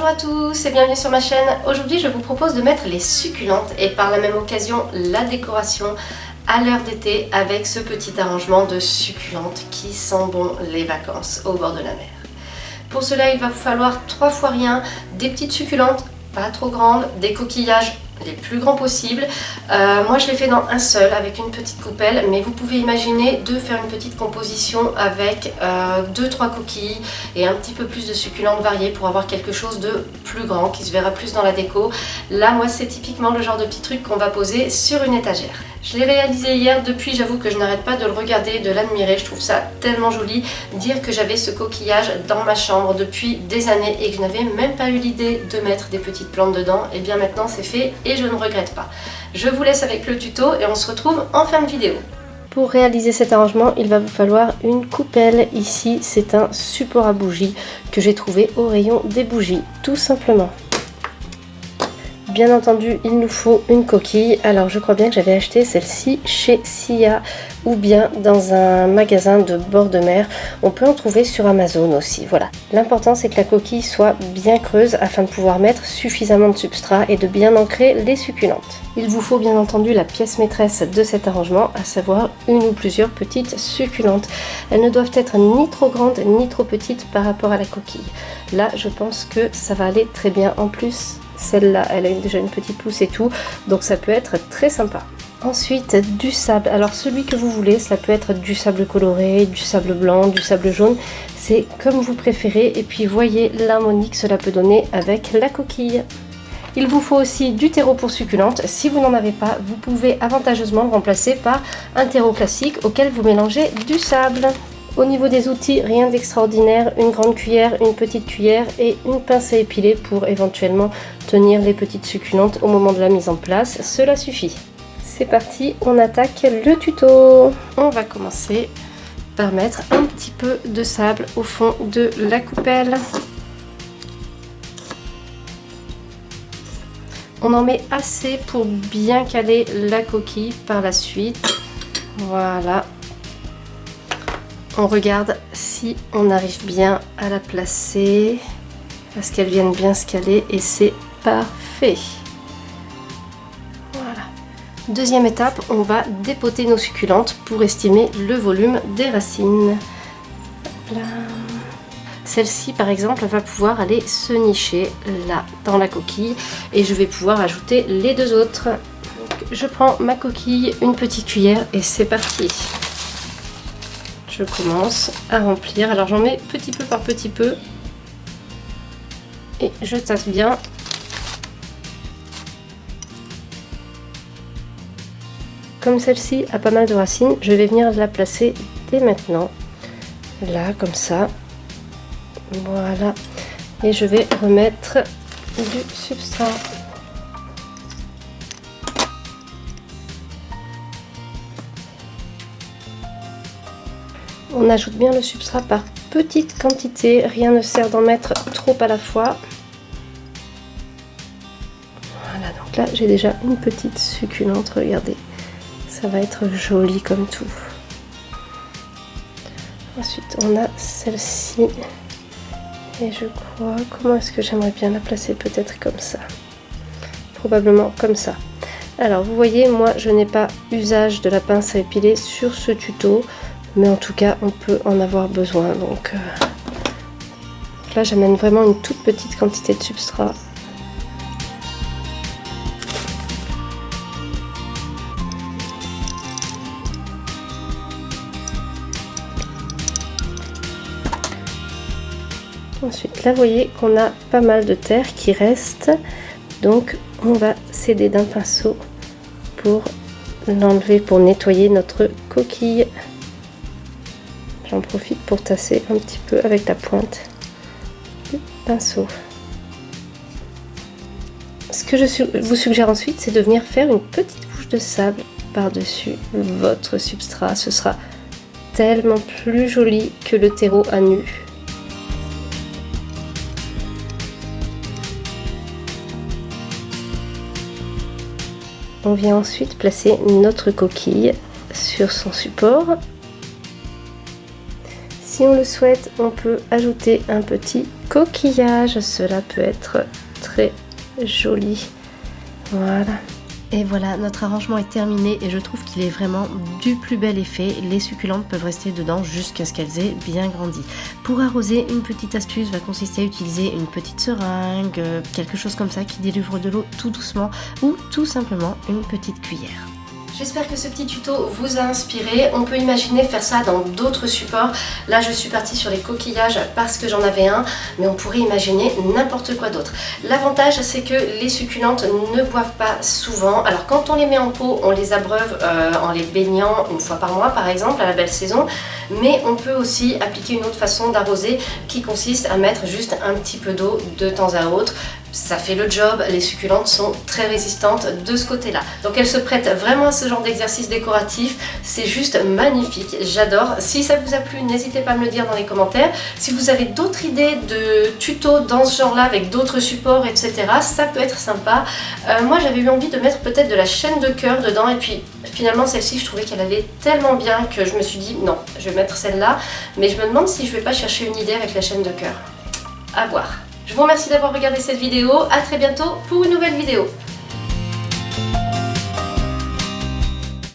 Bonjour à tous et bienvenue sur ma chaîne. Aujourd'hui je vous propose de mettre les succulentes et par la même occasion la décoration à l'heure d'été avec ce petit arrangement de succulentes qui sent bon les vacances au bord de la mer. Pour cela il va vous falloir 3 fois rien, des petites succulentes pas trop grandes, des coquillages les plus grands possibles. Moi je l'ai fait dans un seul avec une petite coupelle, mais vous pouvez imaginer de faire une petite composition avec 2-3 coquilles et un petit peu plus de succulentes variées pour avoir quelque chose de plus grand qui se verra plus dans la déco. Là moi c'est typiquement le genre de petit truc qu'on va poser sur une étagère. Je l'ai réalisé hier, depuis j'avoue que je n'arrête pas de le regarder, de l'admirer, je trouve ça tellement joli. Dire que j'avais ce coquillage dans ma chambre depuis des années et que je n'avais même pas eu l'idée de mettre des petites plantes dedans, et bien maintenant c'est fait et je ne regrette pas. Je vous laisse avec le tuto et on se retrouve en fin de vidéo. Pour réaliser cet arrangement, il va vous falloir une coupelle. Ici c'est un support à bougies que j'ai trouvé au rayon des bougies, tout simplement. Bien entendu, il nous faut une coquille. Alors, je crois bien que j'avais acheté celle-ci chez Sia ou bien dans un magasin de bord de mer. On peut en trouver sur Amazon aussi. Voilà. L'important, c'est que la coquille soit bien creuse afin de pouvoir mettre suffisamment de substrat et de bien ancrer les succulentes. Il vous faut bien entendu la pièce maîtresse de cet arrangement, à savoir une ou plusieurs petites succulentes. Elles ne doivent être ni trop grandes ni trop petites par rapport à la coquille. Là, je pense que ça va aller très bien. En plus, celle-là, elle a déjà une petite pousse et tout, donc ça peut être très sympa. Ensuite, du sable. Alors celui que vous voulez, cela peut être du sable coloré, du sable blanc, du sable jaune. C'est comme vous préférez. Et puis voyez l'harmonie que cela peut donner avec la coquille. Il vous faut aussi du terreau pour succulentes. Si vous n'en avez pas, vous pouvez avantageusement le remplacer par un terreau classique auquel vous mélangez du sable. Au niveau des outils, rien d'extraordinaire, une grande cuillère, une petite cuillère et une pince à épiler pour éventuellement tenir les petites succulentes au moment de la mise en place. Cela suffit. C'est parti, on attaque le tuto. On va commencer par mettre un petit peu de sable au fond de la coupelle. On en met assez pour bien caler la coquille par la suite. Voilà. On regarde si on arrive bien à la placer, à ce qu'elle vienne bien se caler, et c'est parfait. Voilà. Deuxième étape, on va dépoter nos succulentes pour estimer le volume des racines. Celle-ci par exemple va pouvoir aller se nicher là dans la coquille et je vais pouvoir ajouter les deux autres. Donc, je prends ma coquille, une petite cuillère et c'est parti. Je commence à remplir, alors j'en mets petit peu par petit peu et je tasse bien. Comme celle-ci a pas mal de racines, je vais venir la placer dès maintenant, là comme ça, voilà, et je vais remettre du substrat. On ajoute bien le substrat par petite quantité, rien ne sert d'en mettre trop à la fois. Voilà, donc là j'ai déjà une petite succulente, regardez, ça va être joli comme tout. Ensuite on a celle-ci, et je crois, comment est-ce que j'aimerais bien la placer, peut-être comme ça, probablement comme ça. Alors vous voyez, moi je n'ai pas usage de la pince à épiler sur ce tuto, mais en tout cas on peut en avoir besoin, donc là j'amène vraiment une toute petite quantité de substrat. Ensuite là vous voyez qu'on a pas mal de terre qui reste, donc on va s'aider d'un pinceau pour l'enlever, pour nettoyer notre coquille. J'en profite pour tasser un petit peu avec la pointe du pinceau. Ce que je vous suggère ensuite, c'est de venir faire une petite couche de sable par-dessus votre substrat. Ce sera tellement plus joli que le terreau à nu. On vient ensuite placer notre coquille sur son support. si on le souhaite, on peut ajouter un petit coquillage. Cela peut être très joli. Voilà. Et voilà, notre arrangement est terminé et je trouve qu'il est vraiment du plus bel effet. Les succulentes peuvent rester dedans jusqu'à ce qu'elles aient bien grandi. Pour arroser, une petite astuce va consister à utiliser une petite seringue, quelque chose comme ça qui délivre de l'eau tout doucement ou tout simplement une petite cuillère. J'espère que ce petit tuto vous a inspiré. On peut imaginer faire ça dans d'autres supports. Là, je suis partie sur les coquillages parce que j'en avais un, mais on pourrait imaginer n'importe quoi d'autre. L'avantage, c'est que les succulentes ne boivent pas souvent. Alors, quand on les met en pot, on les abreuve en les baignant une fois par mois, par exemple, à la belle saison. Mais on peut aussi appliquer une autre façon d'arroser qui consiste à mettre juste un petit peu d'eau de temps à autre. Ça fait le job, les succulentes sont très résistantes de ce côté-là. Donc elles se prêtent vraiment à ce genre d'exercice décoratif, c'est juste magnifique, j'adore. Si ça vous a plu, n'hésitez pas à me le dire dans les commentaires. Si vous avez d'autres idées de tutos dans ce genre-là avec d'autres supports, etc., ça peut être sympa. Moi j'avais eu envie de mettre peut-être de la chaîne de cœur dedans et puis finalement celle-ci je trouvais qu'elle allait tellement bien que je me suis dit non, je vais mettre celle-là. Mais je me demande si je vais pas chercher une idée avec la chaîne de cœur. À voir. Je vous remercie d'avoir regardé cette vidéo, à très bientôt pour une nouvelle vidéo.